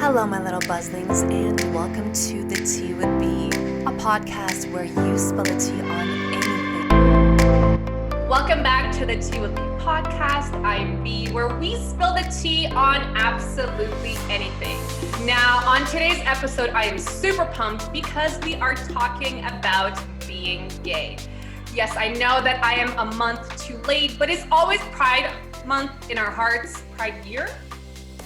Hello, my little buzzlings, and welcome to The Tea with B, a podcast where you spill the tea on anything. Welcome back to The Tea with B podcast. I'm B, where we spill the tea on absolutely anything. Now, on today's episode, I am super pumped because we are talking about being gay. Yes, I know that I am a month too late, but it's always Pride Month in our hearts. Pride Year?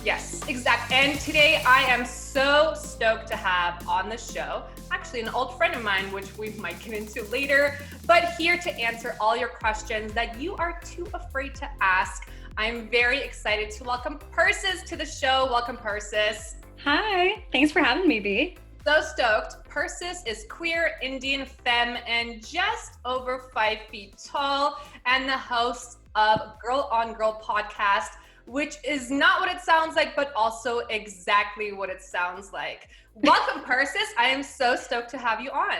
Yes, exactly. And today I am so stoked to have on the show, actually an old friend of mine, which we might get into later, but here to answer all your questions that you are too afraid to ask. I'm very excited to welcome Persis to the show. Welcome, Persis. Hi, thanks for having me, B. So stoked. Persis is queer, Indian femme, and just over 5 feet tall, and the host of Girl on Girl podcast, which is not what it sounds like, but also exactly what it sounds like. Welcome, Persis. I am so stoked to have you on.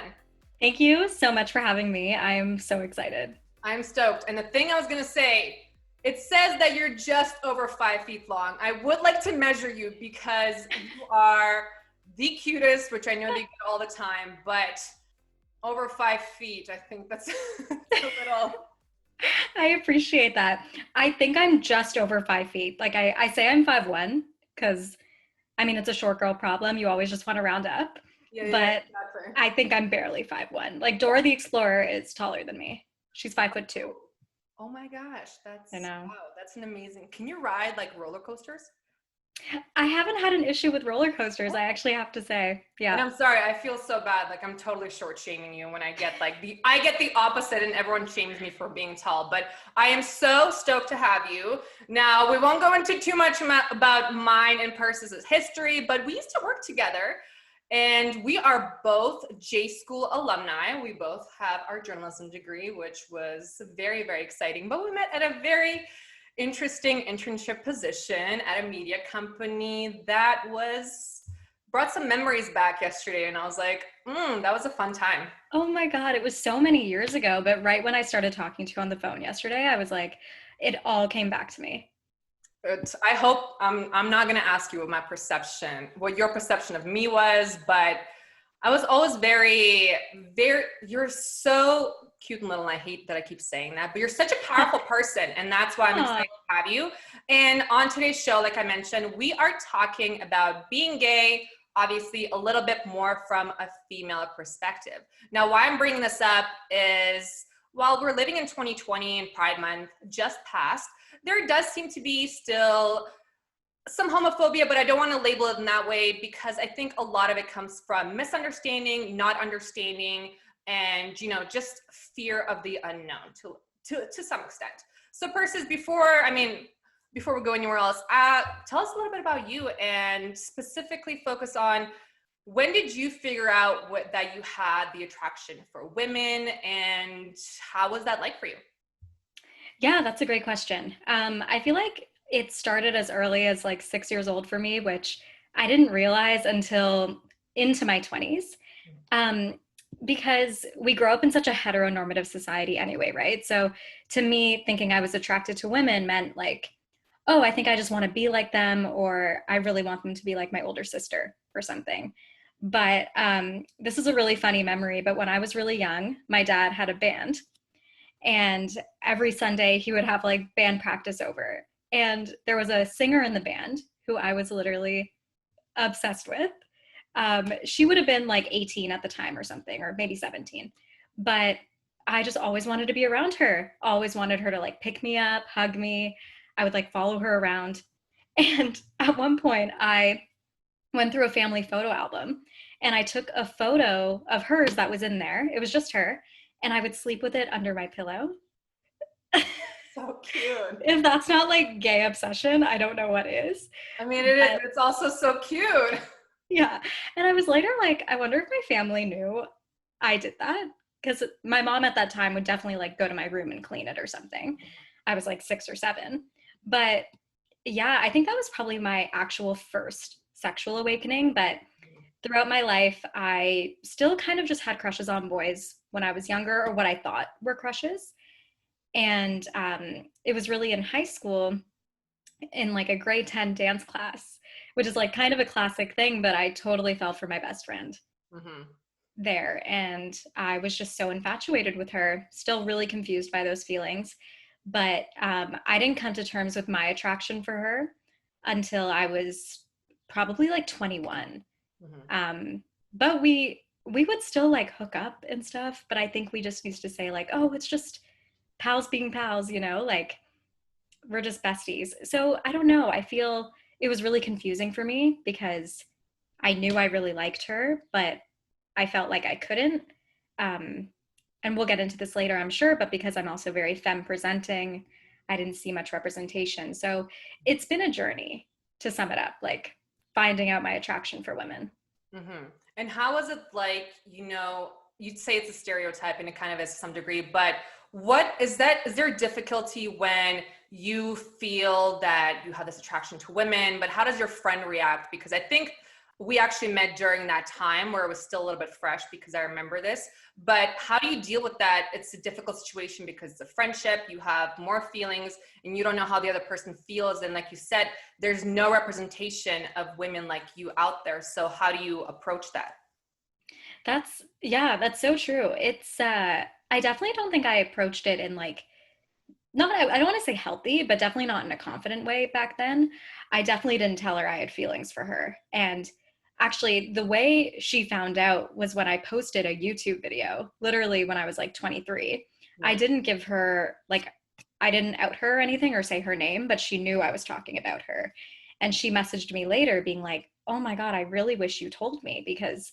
Thank you so much for having me. I am so excited. I'm stoked. And the thing I was going to say, it says that you're just over 5 feet long. I would like to measure you because you are the cutest, which I know you get all the time, but over 5 feet, I think that's a little... I appreciate that. I think I'm just over 5 feet. Like I say I'm 5'1" because I mean, it's a short girl problem. You always just want to round up, but exactly. I think I'm barely 5'1". Like Dora the Explorer is taller than me. She's 5'2". Oh my gosh. I know. Wow, that's an amazing. Can you ride like roller coasters? I haven't had an issue with roller coasters, I actually have to say. Yeah. And I'm sorry, I feel so bad. Like I'm totally short shaming you when I get the opposite and everyone shames me for being tall, but I am so stoked to have you. Now, we won't go into too much about mine and Persis' history, but we used to work together and we are both J School alumni. We both have our journalism degree, which was very, very exciting, but we met at a very interesting internship position at a media company that brought some memories back yesterday, and I was like, that was a fun time. Oh my God, it was so many years ago, but right when I started talking to you on the phone yesterday, I was like, it all came back to me. I hope I'm not going to ask you what your perception of me was, but I was always very, very, you're so cute and little, and I hate that I keep saying that, but you're such a powerful person, and that's why I'm excited to have you. And on today's show, like I mentioned, we are talking about being gay, obviously a little bit more from a female perspective. Now, why I'm bringing this up is, while we're living in 2020 and Pride Month just passed, there does seem to be still some homophobia, but I don't want to label it in that way because I think a lot of it comes from misunderstanding, not understanding, and just fear of the unknown to some extent. So Persis, before we go anywhere else, tell us a little bit about you and specifically focus on when did you figure out that you had the attraction for women, and how was that like for you? Yeah, that's a great question. I feel like it started as early as like 6 years old for me, which I didn't realize until into my 20s. Because we grow up in such a heteronormative society anyway, right? So to me, thinking I was attracted to women meant like, oh, I think I just want to be like them, or I really want them to be like my older sister or something. But this is a really funny memory, but when I was really young, my dad had a band, and every Sunday he would have like band practice over. And there was a singer in the band who I was literally obsessed with. She would have been like 18 at the time or something, or maybe 17. But I just always wanted to be around her, always wanted her to like pick me up, hug me. I would like follow her around. And at one point I went through a family photo album and I took a photo of hers that was in there. It was just her. And I would sleep with it under my pillow. So cute. If that's not like gay obsession, I don't know what is. I mean, it is. It's also so cute. Yeah. And I was later like, I wonder if my family knew I did that. Because my mom at that time would definitely like go to my room and clean it or something. I was like 6 or 7. But yeah, I think that was probably my actual first sexual awakening. But throughout my life, I still kind of just had crushes on boys when I was younger, or what I thought were crushes. And it was really in high school in like a grade 10 dance class which is like kind of a classic thing, but I totally fell for my best friend Mm-hmm. there. And I was just so infatuated with her, still really confused by those feelings. But I didn't come to terms with my attraction for her until I was probably like 21. Mm-hmm. But we would still like hook up and stuff, but I think we just used to say like, oh, it's just pals being pals, like we're just besties. So I don't know. I feel it was really confusing for me because I knew I really liked her, but I felt like I couldn't. Um, and we'll get into this later, I'm sure, but because I'm also very femme presenting, I didn't see much representation. So it's been a journey, to sum it up, like finding out my attraction for women. Mm-hmm. And how is it like, you'd say it's a stereotype and it kind of is to some degree, but is there a difficulty when you feel that you have this attraction to women, but how does your friend react? Because I think we actually met during that time where it was still a little bit fresh because I remember this, but how do you deal with that? It's a difficult situation because it's a friendship, you have more feelings and you don't know how the other person feels. And like you said, there's no representation of women like you out there. So how do you approach that? That's so true. It's I definitely don't think I approached it in like, not, I don't want to say healthy, but definitely not in a confident way back then. I definitely didn't tell her I had feelings for her. And actually, the way she found out was when I posted a YouTube video, literally when I was like 23. I Yeah. didn't give her, like, I didn't out her or anything or say her name, but she knew I was talking about her. And she messaged me later being like, oh my God, I really wish you told me because,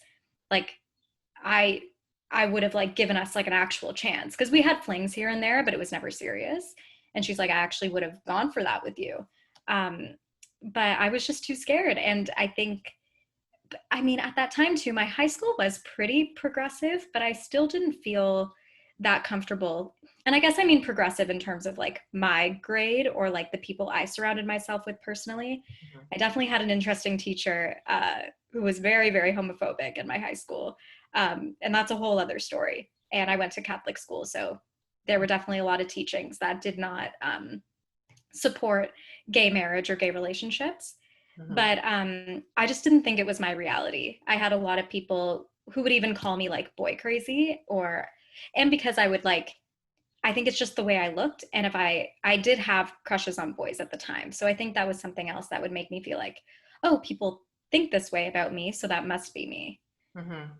like, I I would have like given us like an actual chance because we had flings here and there, but it was never serious. And she's like, I actually would have gone for that with you. Um, but I was just too scared. And I think, I mean, at that time too, my high school was pretty progressive, but I still didn't feel that comfortable. And I guess I mean progressive in terms of like my grade or like the people I surrounded myself with personally. Mhm. I definitely had an interesting teacher who was very, very homophobic in my high school. And that's a whole other story. And I went to Catholic school. So there were definitely a lot of teachings that did not support gay marriage or gay relationships. Mhm. But I just didn't think it was my reality. I had a lot of people who would even call me like boy crazy and because I would like, I think it's just the way I looked. And if I did have crushes on boys at the time. So I think that was something else that would make me feel like, oh, people think this way about me. So that must be me. Mhm.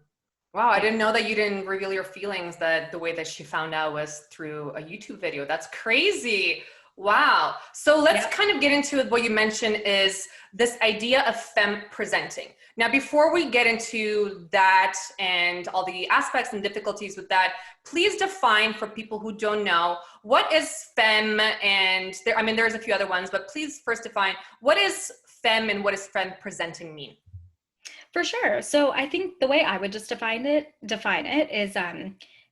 Wow, I Yeah. didn't know that you didn't reveal your feelings, that the way that she found out was through a YouTube video. That's crazy. Wow. So let's Yep. kind of get into what you mentioned is this idea of femme presenting. Now, before we get into that and all the aspects and difficulties with that, please define for people who don't know, what is femme? And there's a few other ones, but please first define what is femme and what does femme presenting mean? For sure. So I think the way I would just define it is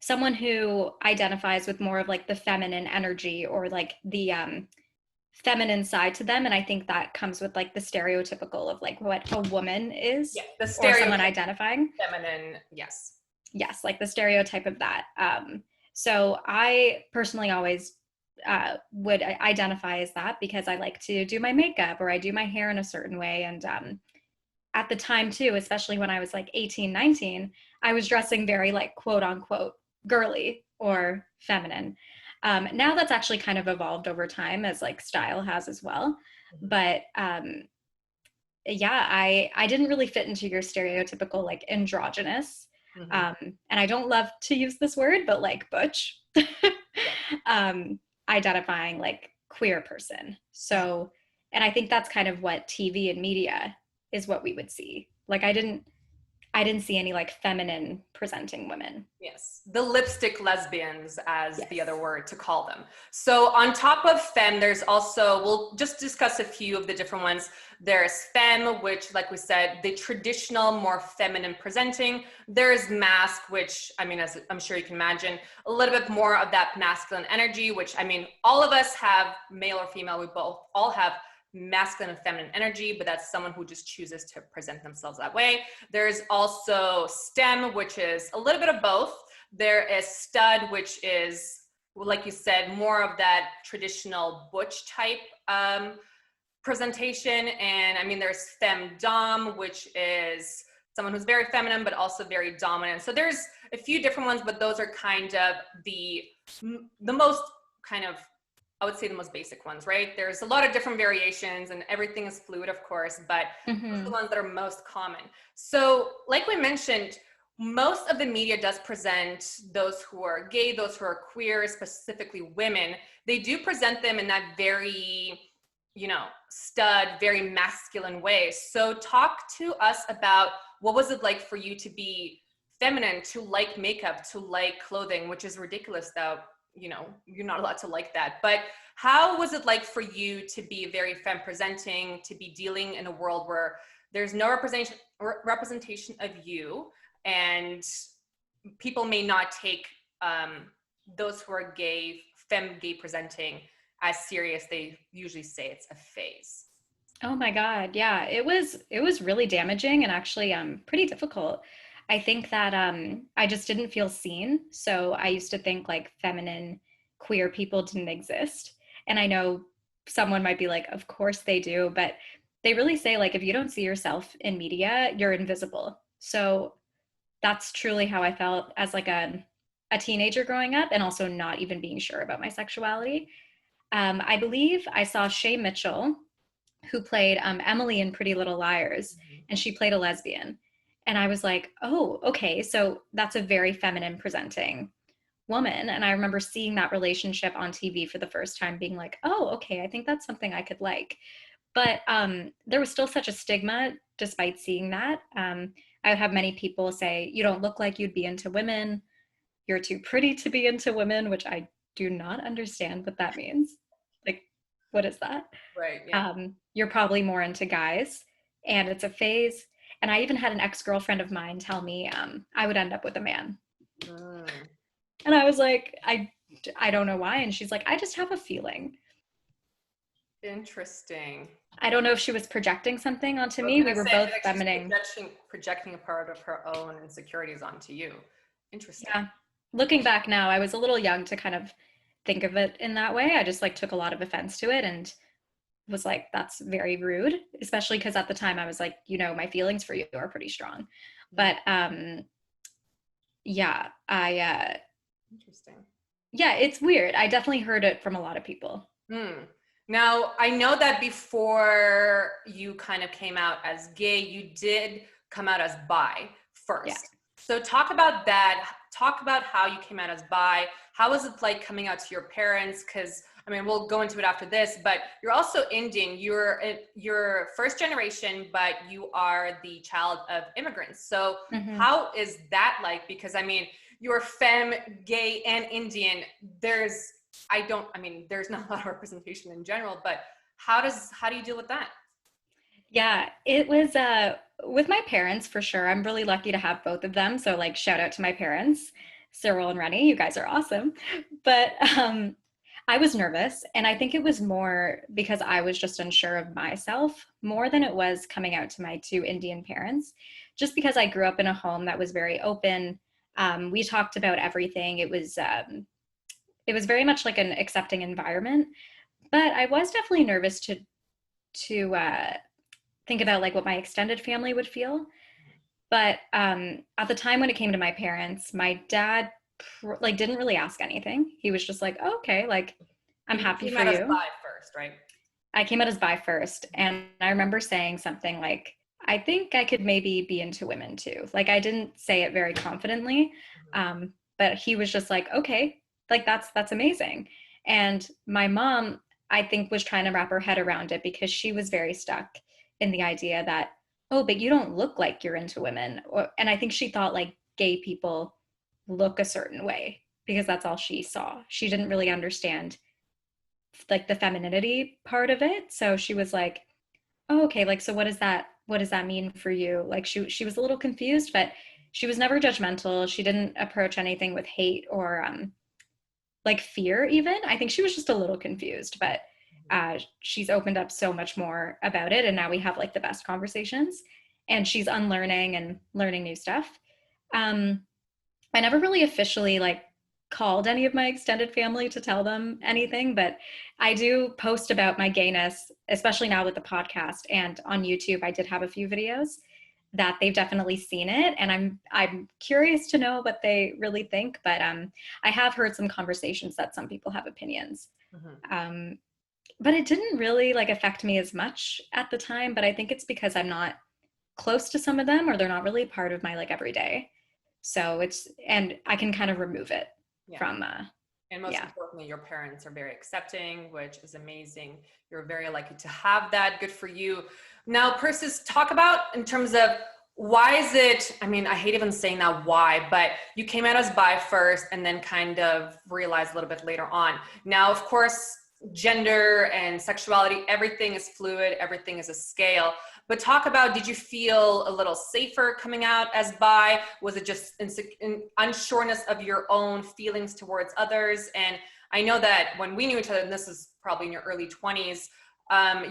someone who identifies with more of like the feminine energy or like the feminine side to them. And I think that comes with like the stereotypical of like what a woman is Yeah, the or someone stereotype identifying. feminine, yes. Yes, like the stereotype of that. So I personally always would identify as that because I like to do my makeup or I do my hair in a certain way. And at the time too, especially when I was like 18, 19, I was dressing very like quote unquote girly or feminine. Now that's actually kind of evolved over time as like style has as well. But yeah, I didn't really fit into your stereotypical like androgynous. Mm-hmm. And I don't love to use this word, but like butch, um, identifying like queer person. So, and I think that's kind of what TV and media is what we would see. Like I didn't see any like feminine presenting women. Yes, the lipstick lesbians, as the Yes. other word to call them. So on top of femme, there's also, we'll just discuss a few of the different ones. There's femme, which, like we said, the traditional, more feminine presenting. There's masc, which, as I'm sure you can imagine, a little bit more of that masculine energy, which, all of us have, male or female, we both all have masculine and feminine energy, but that's someone who just chooses to present themselves that way. There's also STEM, which is a little bit of both. There is stud, which is, like you said, more of that traditional butch type presentation, and I mean, there's femdom, which is someone who's very feminine but also very dominant. So there's a few different ones, but those are kind of the most kind of, I would say, the most basic ones, right? There's a lot of different variations and everything is fluid, of course, but those are the ones that are most common. So like we mentioned, most of the media does present those who are gay, those who are queer, specifically women. They do present them in that very, you know, very masculine way. So talk to us about what was it like for you to be feminine, to like makeup, to like clothing, which is ridiculous that, you know, you're not allowed to like that. But how was it like for you to be very femme presenting, to be dealing in a world where there's no representation of you, and people may not take those who are gay, gay presenting as serious? They usually say it's a phase. Oh my God. Yeah, it was really damaging and actually pretty difficult. I think that I just didn't feel seen. So I used to think like feminine queer people didn't exist. And I know someone might be like, of course they do, but they really say like if you don't see yourself in media, you're invisible. So that's truly how I felt as like a teenager growing up, and also not even being sure about my sexuality. I believe I saw Shay Mitchell, who played Emily in Pretty Little Liars, and she played a lesbian. And I was like, oh, okay, so that's a very feminine presenting woman. And I remember seeing that relationship on TV for the first time, being like, oh, okay, I think that's something I could like. But there was still such a stigma despite seeing that. I would have many people say, you don't look like you'd be into women. You're too pretty to be into women, which I do not understand what that means. Like, what is that? Right. Yeah. You're probably more into guys, and it's a phase. And I even had an ex-girlfriend of mine tell me I would end up with a man. And I was like, I don't know why. And she's like, I just have a feeling. Interesting. I don't know if she was projecting something onto me. We were both feminine. Projecting a part of her own insecurities onto you. Interesting. Yeah. Looking back now, I was a little young to kind of think of it in that way. I just like took a lot of offense to it and was like, that's very rude, especially because at the time I was like, you know, my feelings for you are pretty strong. But yeah, interesting. Yeah, it's weird. I definitely heard it from a lot of people. Now, I know that before you kind of came out as gay, you did come out as bi first. Yeah. So talk about that. Talk about how you came out as bi. How was it like coming out to your parents? Because, I mean, we'll go into it after this, but you're also Indian. You're first generation, but you are the child of immigrants. So how is that like? Because, I mean, you're femme, gay, and Indian. There's not a lot of representation in general, but how do you deal with that? Yeah, it was with my parents for sure. I'm really lucky to have both of them. So like shout out to my parents, Cyril and Rennie. You guys are awesome. But I was nervous, and I think it was more because I was just unsure of myself more than it was coming out to my two Indian parents. Just because I grew up in a home that was very open. We talked about everything. It was very much like an accepting environment, but I was definitely nervous to think about like what my extended family would feel. But at the time when it came to my parents, my dad like didn't really ask anything. He was just like, oh, okay, like I'm happy for you. You came out as bi first, right? I came out as bi first, and I remember saying something like, I think I could maybe be into women too. Like I didn't say it very confidently, but he was just like, okay, like that's amazing. And my mom, I think, was trying to wrap her head around it because she was very stuck in the idea that, oh, but you don't look like you're into women. And I think she thought like gay people look a certain way because that's all she saw. She didn't really understand like the femininity part of it. So she was like, oh, okay, like, so what does that mean for you? Like she was a little confused, but she was never judgmental. She didn't approach anything with hate or like fear even. I think she was just a little confused, but she's opened up so much more about it. And now we have like the best conversations, and she's unlearning and learning new stuff. I never really officially like called any of my extended family to tell them anything, but I do post about my gayness, especially now with the podcast, and on YouTube I did have a few videos that they've definitely seen it, and I'm curious to know what they really think, but I have heard some conversations that some people have opinions. Mhm. But it didn't really like affect me as much at the time, but I think it's because I'm not close to some of them, or they're not really part of my like everyday. So it's, and I can kind of remove it Yeah. from And most yeah. importantly, your parents are very accepting, which is amazing. You're very lucky to have that. Good for you. Now, Persis, talk about in terms of why is it, I mean, I hate even saying that why, but you came out as bi first and then kind of realized a little bit later on. Now, of course, gender and sexuality, everything is fluid, everything is a scale. But talk about, did you feel a little safer coming out as bi? Was it just unsureness of your own feelings towards others? And I know that when we knew each other, and this is probably in your early 20s,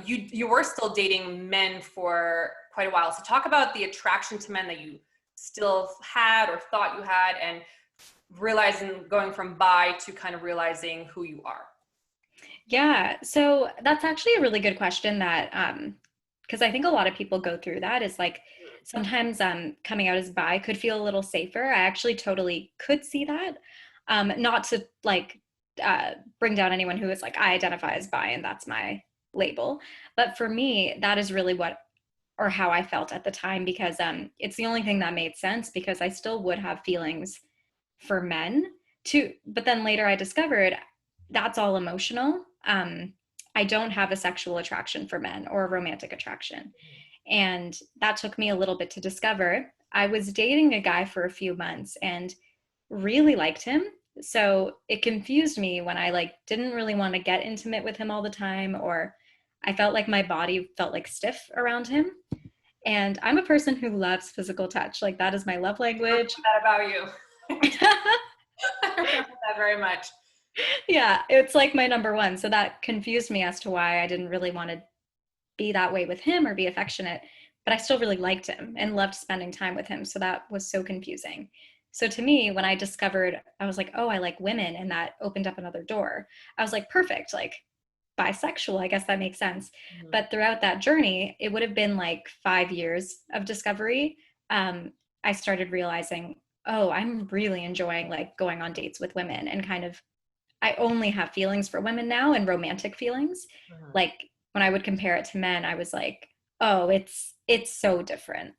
you were still dating men for quite a while. So talk about the attraction to men that you still had or thought you had, and realizing, going from bi to kind of realizing who you are. Yeah, so that's actually a really good question that because I think a lot of people go through that, is like sometimes coming out as bi could feel a little safer. I actually totally could see that. Not to like bring down anyone who is like, I identify as bi and that's my label. But for me, that is really what, or how I felt at the time, because it's the only thing that made sense, because I still would have feelings for men too. But then later I discovered that's all emotional. I don't have a sexual attraction for men or a romantic attraction. And that took me a little bit to discover. I was dating a guy for a few months and really liked him. So it confused me when I like didn't really want to get intimate with him all the time, or I felt like my body felt like stiff around him. And I'm a person who loves physical touch. Like that is my love language. That about you. I remember that very much. Yeah, it's like my number one. So that confused me as to why I didn't really want to be that way with him or be affectionate, but I still really liked him and loved spending time with him. So that was so confusing. So to me, when I discovered, I was like, oh, I like women, and that opened up another door. I was like, perfect, like bisexual, I guess that makes sense. Mm-hmm. But throughout that journey, it would have been like 5 years of discovery. I started realizing, oh, I'm really enjoying like going on dates with women, and kind of I only have feelings for women now, and romantic feelings. Mm-hmm. Like when I would compare it to men, I was like, oh, it's so different.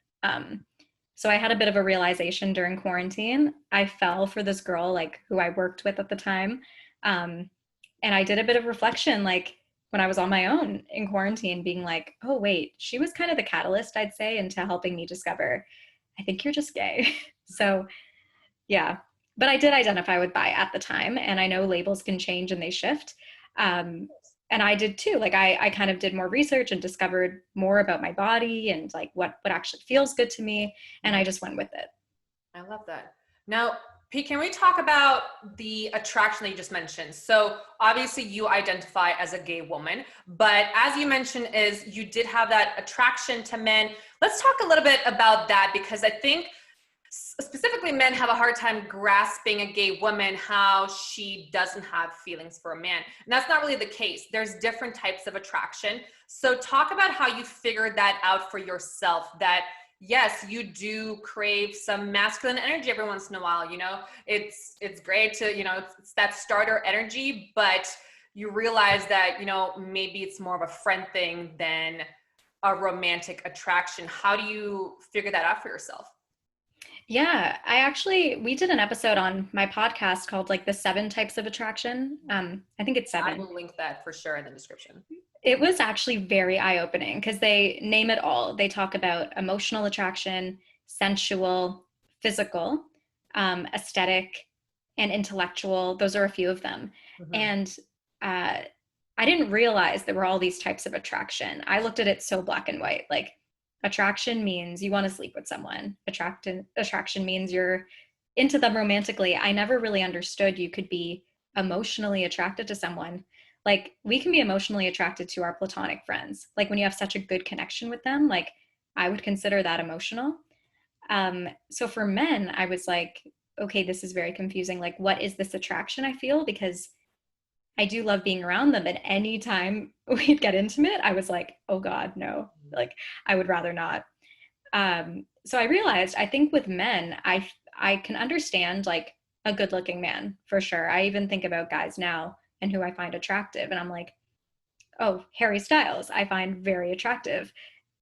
So I had a bit of a realization during quarantine. I fell for this girl like who I worked with at the time. And I did a bit of reflection, like when I was on my own in quarantine, being like, oh wait, she was kind of the catalyst, I'd say, into helping me discover, I think you're just gay. So yeah, but I did identify with bi at the time, and I know labels can change and they shift. And I did too. Like I kind of did more research and discovered more about my body and like what actually feels good to me, and I just went with it. I love that. Now, Pete, can we talk about the attraction that you just mentioned? So obviously you identify as a gay woman, but as you mentioned, is you did have that attraction to men. Let's talk a little bit about that, because I think specifically men have a hard time grasping a gay woman, how she doesn't have feelings for a man. And that's not really the case. There's different types of attraction. So talk about how you figured that out for yourself, that yes, you do crave some masculine energy every once in a while. You know, it's great to, you know, it's that starter energy, but you realize that, you know, maybe it's more of a friend thing than a romantic attraction. How do you figure that out for yourself? Yeah, we did an episode on my podcast called like the 7 types of attraction. I think it's I 7. will link that for sure in the description. It was actually very eye-opening because they name it all. They talk about emotional attraction, sensual, physical, aesthetic, and intellectual. Those are a few of them. Mm-hmm. And I didn't realize there were all these types of attraction. I looked at it so black and white. Like attraction means you want to sleep with someone. Attraction means you're into them romantically. I never really understood you could be emotionally attracted to someone. Like we can be emotionally attracted to our platonic friends. Like when you have such a good connection with them, like I would consider that emotional. So for men, I was like, okay, this is very confusing. Like, what is this attraction I feel? Because I do love being around them. And anytime we'd get intimate, I was like, oh God, no, like I would rather not. So I realized, I think with men, I can understand like a good looking man for sure. I even think about guys now and who I find attractive. And I'm like, oh, Harry Styles, I find very attractive.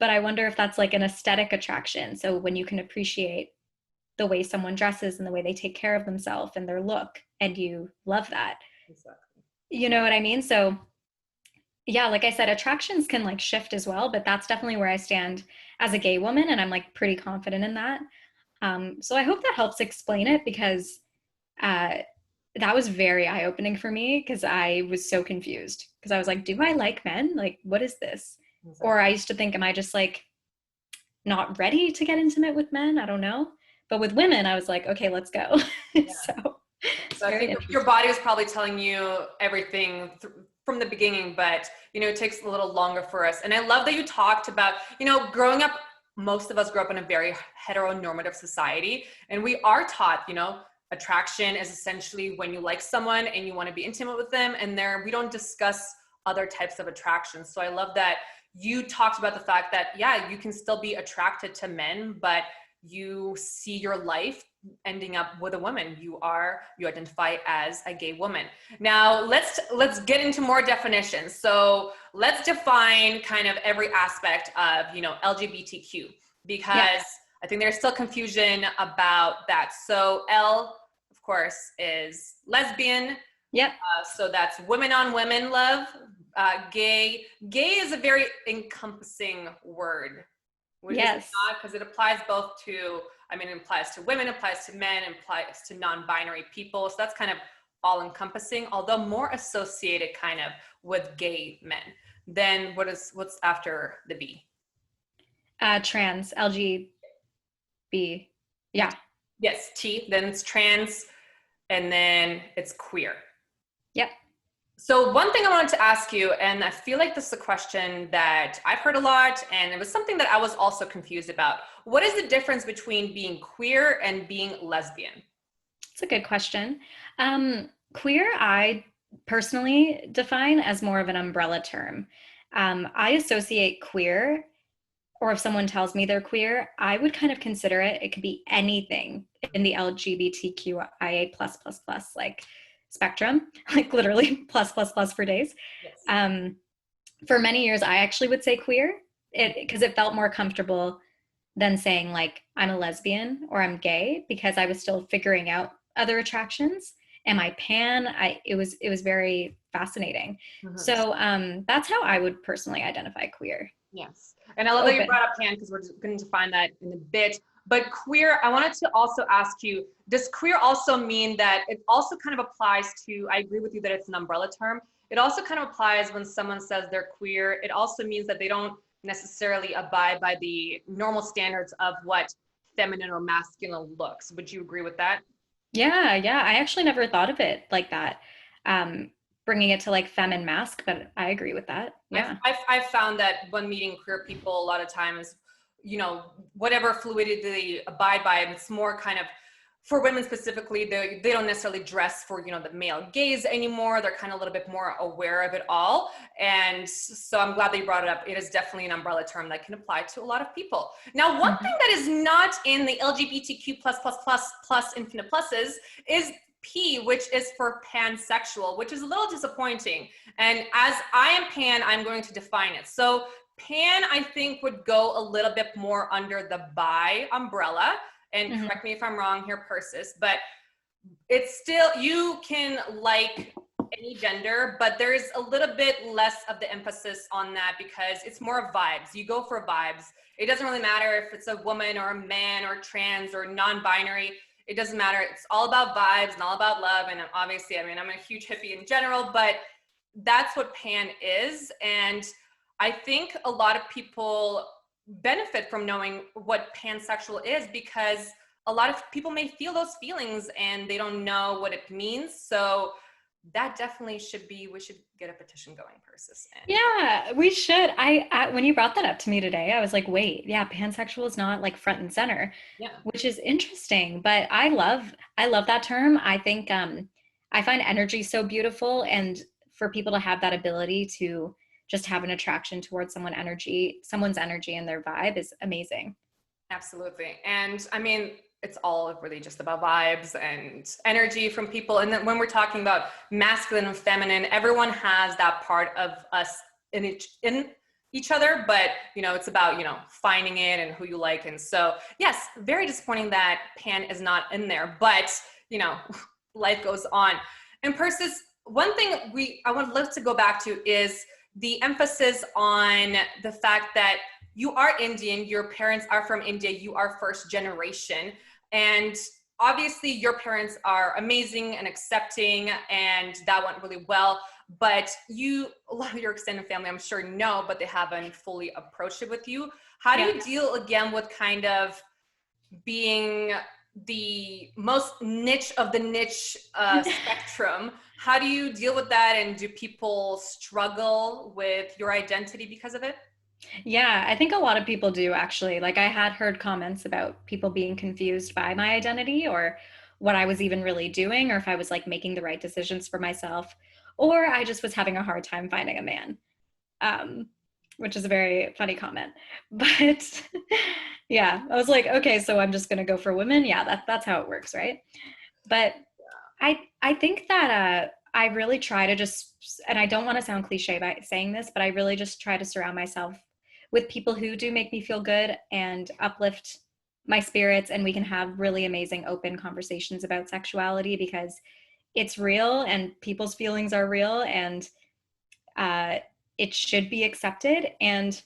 But I wonder if that's like an aesthetic attraction. So when you can appreciate the way someone dresses and the way they take care of themselves and their look, and you love that. Exactly. You know what I mean? So yeah, like I said, attractions can like shift as well, but that's definitely where I stand as a gay woman, and I'm like pretty confident in that. So I hope that helps explain it, because uh, that was very eye-opening for me, because I was so confused, because I was like, do I like men? Like, what is this? Exactly. Or I used to think, am I just like not ready to get intimate with men? I don't know. But with women, I was like, okay, let's go. Yeah. So it's So I very think interesting. your body was probably telling you everything from the beginning, but it takes a little longer for us. And I love that you talked about, growing up, most of us grew up in a very heteronormative society, and we are taught, attraction is essentially when you like someone and you want to be intimate with them, and we don't discuss other types of attractions. So I love that you talked about the fact that, yeah, you can still be attracted to men, but you see your life ending up with a woman. You identify as a gay woman. Now let's get into more definitions. So let's define kind of every aspect of LGBTQ, because Yeah. I think there's still confusion about that. So L, of course, is lesbian. Yep. So that's women on women love. Gay is a very encompassing word. Which is Yes. not, because it applies both to, it applies to women, it applies to men, it applies to non-binary people. So that's kind of all encompassing, although more associated kind of with gay men. Then what's after the B? Trans, LGB. Yeah. Yes, T, then it's trans, and then it's queer. Yep. So one thing I wanted to ask you, and I feel like this is a question that I've heard a lot, and it was something that I was also confused about. What is the difference between being queer and being lesbian? It's a good question. Queer, I personally define as more of an umbrella term. I associate queer, or if someone tells me they're queer, I would kind of consider it could be anything in the LGBTQIA like spectrum, like literally plus for days. Yes. For many years, I actually would say queer, because it felt more comfortable than saying like I'm a lesbian or I'm gay, because I was still figuring out other attractions. Am I pan? It was very fascinating. Mm-hmm. So that's how I would personally identify queer. Yes. And I love that you brought up pan, because we're going to define that in a bit. But queer, I wanted to also ask you, does queer also mean that it also kind of applies to, I agree with you that it's an umbrella term. It also kind of applies when someone says they're queer. It also means that they don't necessarily abide by the normal standards of what feminine or masculine looks. Would you agree with that? Yeah. I actually never thought of it like that. Bringing it to like femme and mask, but I agree with that. Yeah. I've found that when meeting queer people, a lot of times, whatever fluidity they abide by, it's more kind of, for women specifically, they don't necessarily dress for, the male gaze anymore. They're kind of a little bit more aware of it all. And so I'm glad that you brought it up. It is definitely an umbrella term that can apply to a lot of people. Now, one thing that is not in the LGBTQ plus infinite pluses is P, which is for pansexual, which is a little disappointing. And as I am pan, I'm going to define it. So pan, I think, would go a little bit more under the bi umbrella. And correct me if I'm wrong here, Persis, but it's still, you can like any gender, but there's a little bit less of the emphasis on that, because it's more vibes. You go for vibes. It doesn't really matter if it's a woman or a man or trans or non-binary. It doesn't matter. It's all about vibes and all about love. And obviously, I'm a huge hippie in general, but that's what pan is. And I think a lot of people benefit from knowing what pansexual is, because a lot of people may feel those feelings and they don't know what it means. So that definitely should be, we should get a petition going, Persis. And Yeah, we should. When you brought that up to me today, I was like, wait, yeah, pansexual is not like front and center, yeah, which is interesting. But I love that term. I think I find energy so beautiful, and for people to have that ability to just have an attraction towards someone's energy and their vibe is amazing. absolutely. And I mean, it's all really just about vibes and energy from people. And then when we're talking about masculine and feminine, everyone has that part of us in each other, but it's about, finding it and who you like. And so, yes, very disappointing that Pan is not in there, but you know, life goes on. And Persis, one thing I would love to go back to is the emphasis on the fact that you are Indian, your parents are from India, you are first generation. And obviously your parents are amazing and accepting, and that went really well. But a lot of your extended family, I'm sure know, but they haven't fully approached it with you. How do Yeah. you deal again with kind of being the most niche of the niche spectrum? How do you deal with that? And do people struggle with your identity because of it? Yeah, I think a lot of people do actually. Like I had heard comments about people being confused by my identity or what I was even really doing, or if I was like making the right decisions for myself, or I just was having a hard time finding a man, um, which is a very funny comment. But yeah, I was like, okay, so I'm just gonna go for women. Yeah, that's how it works, right? But I think that I really try to just, and I don't want to sound cliche by saying this, but I really just try to surround myself with people who do make me feel good and uplift my spirits, and we can have really amazing open conversations about sexuality because it's real and people's feelings are real, and uh, it should be accepted. And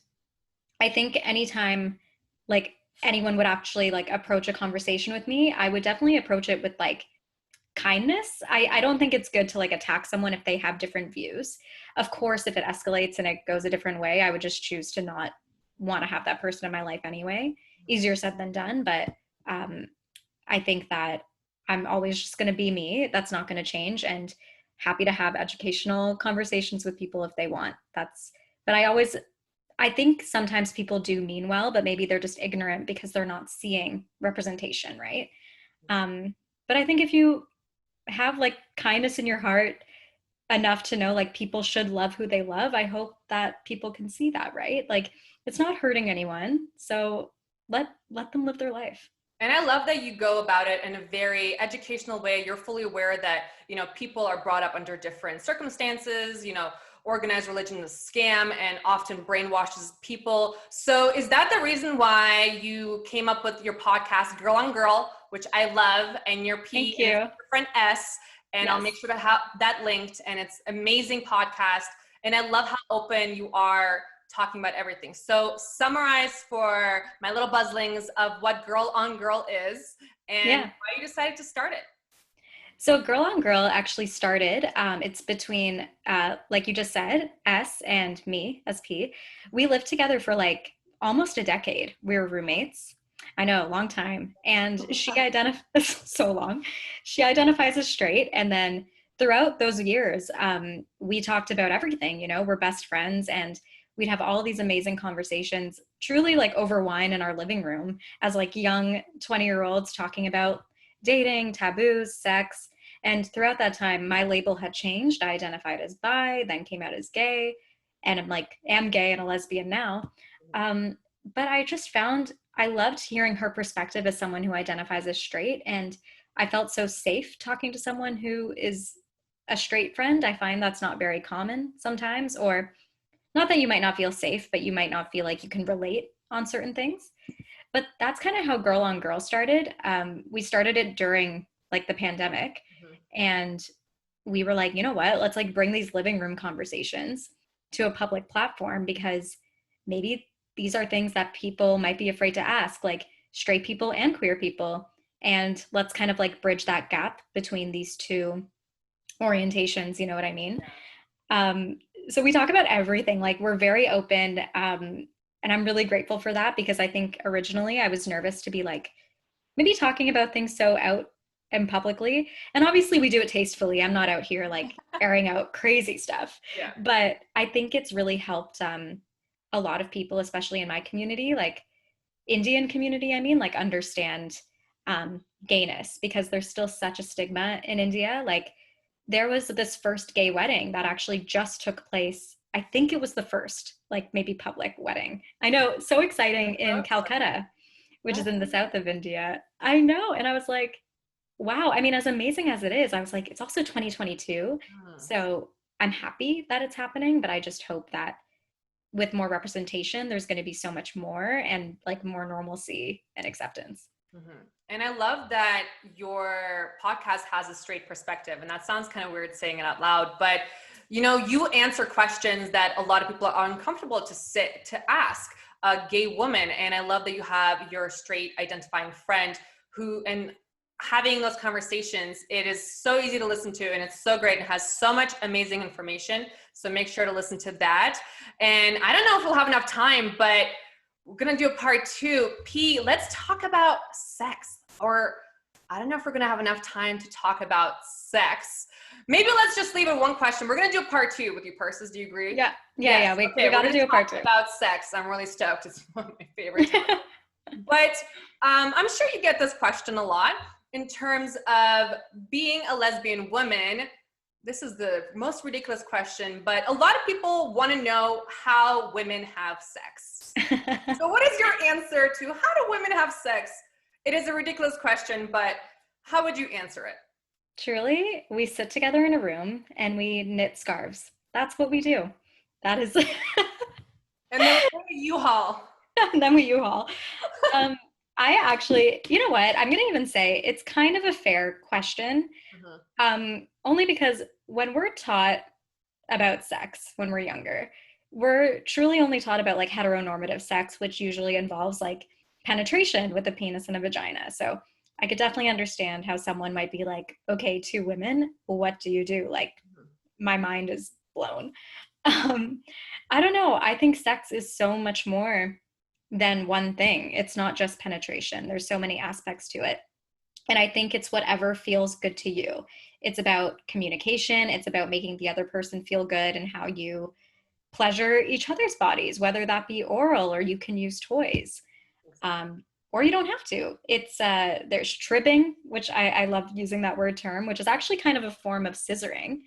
I think anytime like anyone would actually like approach a conversation with me, I would definitely approach it with like kindness. I don't think it's good to like attack someone if they have different views. Of course, if it escalates and it goes a different way, I would just choose to not want to have that person in my life anyway. Easier said than done, but um, I think that I'm always just going to be me. That's not going to change, and happy to have educational conversations with people if they want. But I think sometimes people do mean well, but maybe they're just ignorant because they're not seeing representation, right? But I think if you have like kindness in your heart enough to know like people should love who they love, I hope that people can see that, right? Like it's not hurting anyone, so let them live their life. And I love that you go about it in a very educational way. You're fully aware that, people are brought up under different circumstances, organized religion is a scam and often brainwashes people. So is that the reason why you came up with your podcast, Girl on Girl, which I love, and your P Thank is you. different S, and I'll Yes. make sure to have that linked, and it's amazing podcast. And I love how open you are talking about everything. So summarize for my little buzzlings of what Girl on Girl is and Yeah. why you decided to start it. So Girl on Girl actually started, it's between, like you just said, S and me, SP. We lived together for like almost a decade. We were roommates. I know, a long time. And she identifies, so long. She identifies as straight. And then throughout those years, we talked about everything, we're best friends, and we'd have all these amazing conversations, truly like over wine in our living room as like young 20-year-olds talking about dating, taboos, sex. And throughout that time, my label had changed. I identified as bi, then came out as gay, and am gay and a lesbian now. But I just found I loved hearing her perspective as someone who identifies as straight. And I felt so safe talking to someone who is a straight friend. I find that's not very common sometimes, or not that you might not feel safe, but you might not feel like you can relate on certain things. But that's kind of how Girl on Girl started. We started it during like the pandemic, and we were like, you know what, let's like bring these living room conversations to a public platform, because maybe these are things that people might be afraid to ask, like straight people and queer people. And let's kind of like bridge that gap between these two orientations, you know what I mean? So we talk about everything, like we're very open. And I'm really grateful for that, because I think originally I was nervous to be like maybe talking about things so and publicly. And obviously we do it tastefully. I'm not out here like airing out crazy stuff. Yeah. But I think it's really helped a lot of people, especially in my community, like Indian community, I mean, like understand gayness, because there's still such a stigma in India. Like there was this first gay wedding that actually just took place. I think it was the first, like maybe public wedding. I know, so exciting in Calcutta, which is in the south of India. I know. And I was like, wow. I mean, as amazing as it is, I was like, it's also 2022. So I'm happy that it's happening, but I just hope that with more representation, there's going to be so much more and like more normalcy and acceptance. Mm-hmm. And I love that your podcast has a straight perspective. And that sounds kind of weird saying it out loud, but you know, you answer questions that a lot of people are uncomfortable to ask a gay woman. And I love that you have your straight identifying friend who, and having those conversations, it is so easy to listen to and it's so great and has so much amazing information. So make sure to listen to that. And I don't know if we'll have enough time, but we're going to do a part 2. P, let's talk about sex. Or I don't know if we're going to have enough time to talk about sex. Maybe let's just leave it one question. We're going to do a part 2 with you, Persis. Do you agree? Yeah. We got to do a part 2 about sex. I'm really stoked. It's one of my favorites. But I'm sure you get this question a lot in terms of being a lesbian woman. This is the most ridiculous question, but a lot of people want to know how women have sex. So what is your answer to how do women have sex? It is a ridiculous question, but how would you answer it? Truly, we sit together in a room and we knit scarves. That's what we do. That is. And then we U-Haul. And then we U-Haul. I actually, you know what? I'm going to even say it's kind of a fair question. Only because when we're taught about sex when we're younger, we're truly only taught about like heteronormative sex, which usually involves like penetration with a penis and a vagina. So I could definitely understand how someone might be like, okay, 2 women, what do you do? Like my mind is blown. I don't know. I think sex is so much more than one thing. It's not just penetration. There's so many aspects to it. And I think it's whatever feels good to you. It's about communication. It's about making the other person feel good and how you pleasure each other's bodies, whether that be oral or you can use toys. Or you don't have to. It's there's tribbing, which I love using that word term, which is actually kind of a form of scissoring,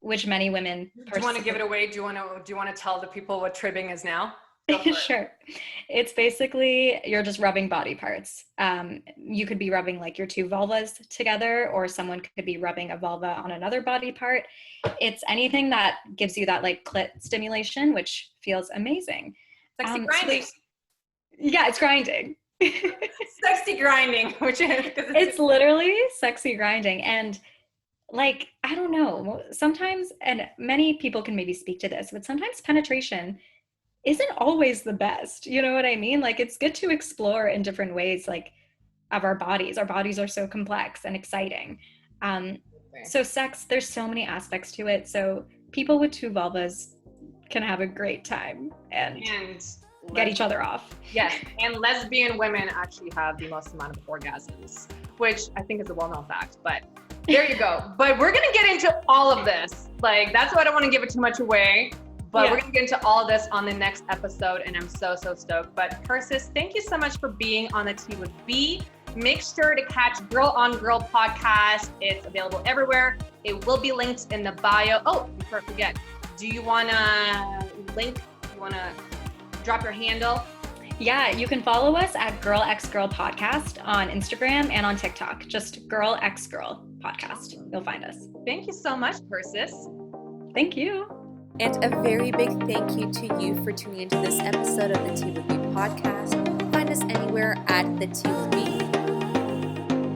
which many women. Do you want to give it away? Do you want to tell the people what tribbing is now? Sure. It's basically you're just rubbing body parts. You could be rubbing like your 2 vulvas together, or someone could be rubbing a vulva on another body part. It's anything that gives you that like clit stimulation, which feels amazing. Sexy grinding. Yeah, it's grinding. Sexy grinding, which is it's literally sexy grinding. And like, I don't know, sometimes, and many people can maybe speak to this, but sometimes penetration isn't always the best. You know what I mean? Like it's good to explore in different ways, like of our bodies. Our bodies are so complex and exciting. So sex, there's so many aspects to it. So people with 2 vulvas can have a great time and get each other off. Yes, and lesbian women actually have the most amount of orgasms, which I think is a well-known fact, but there you go. But we're gonna get into all of this. Like, that's why I don't wanna give it too much away, but we're gonna get into all of this on the next episode, and I'm so stoked. But Persis, thank you so much for being on the Tea with B. Make sure to catch Girl on Girl podcast. It's available everywhere. It will be linked in the bio. Oh, before I forget, do you wanna drop your handle? Yeah, you can follow us at Girl X Girl Podcast on Instagram and on TikTok. Just Girl X Girl Podcast. You'll find us. Thank you so much, Persis. Thank you. And a very big thank you to you for tuning into this episode of the Tea with Me podcast. Find us anywhere at the Tea with Me.